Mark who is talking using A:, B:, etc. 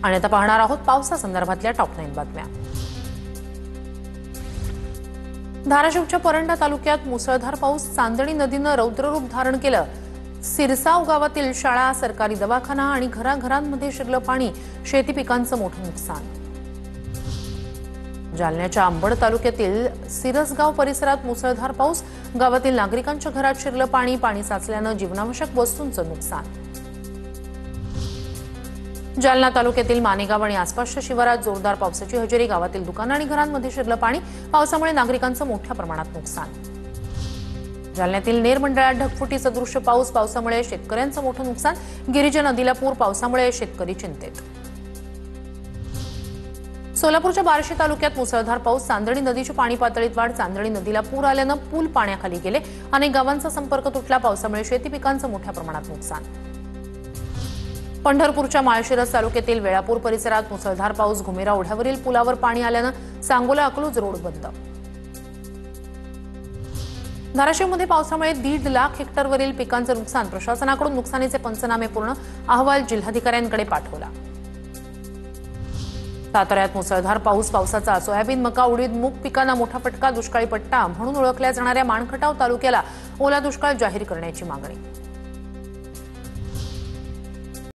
A: आणि आता पाहणार आहोत पावसासंदर्भातल्या टॉप 9 बातम्या। धाराशिवच्या परंडा तालुक्यात मुसळधार पाऊस, चांदणी नदीनं रौद्ररूप धारण केलं। सिरसाव गावातील शाळा, सरकारी दवाखाना आणि घराघरांमध्ये शिरलं पाणी, शेती पिकांचं मोठं नुकसान। जालन्याच्या अंबड तालुक्यातील सिरसगाव परिसरात मुसळधार पाऊस, गावातील नागरिकांच्या घरात शिरलं पाणी, पाणी साचल्यानं जीवनावश्यक वस्तूंचं नुकसान। जालना तालुक्यातील मानेगाव आणि आसपासच्या शिवारात जोरदार पावसाची हजेरी, गावातील दुकानं आणि घरांमध्ये शिरलं पाणी, पावसामुळे नागरिकांचं मोठ्या प्रमाणात नुकसान। जालन्यातील नेर मंडळात ढगफुटी सदृश्य पाऊस, पावसामुळे शेतकऱ्यांचं मोठं नुकसान, गिरिजा नदीला पूर, पावसामुळे शेतकरी चिंतेत। सोलापूरच्या बार्शी तालुक्यात मुसळधार पाऊस, चांदणी नदीची पाणी पातळीत वाढ, चांदणी नदीला पूर आल्यानं पूल पाण्याखाली गेले, अनेक गावांचा संपर्क तुटला, पावसामुळे शेती पिकांचं मोठ्या प्रमाणात नुकसान। पंढरपूरच्या माळशिरस तालुक्यातील वेळापूर परिसरात मुसळधार पाऊस, घुमेरा ओढ्यावरील पुलावर पाणी आल्यानं सांगोला अकलूज रोड बंद। धाराशिवमध्ये पावसामुळे 1.5 लाख हेक्टरवरील पिकांचं नुकसान, प्रशासनाकडून नुकसानीचे पंचनामे पूर्ण, अहवाल जिल्हाधिकाऱ्यांकडे पाठवला। साताऱ्यात मुसळधार पाऊस, पावसाचा सोयाबीन, मका, उडीद, मूग पिकांना मोठा फटका, दुष्काळी पट्टा म्हणून ओळखल्या जाणाऱ्या माणखटाव तालुक्याला ओला दुष्काळ जाहीर करण्याची मागणी।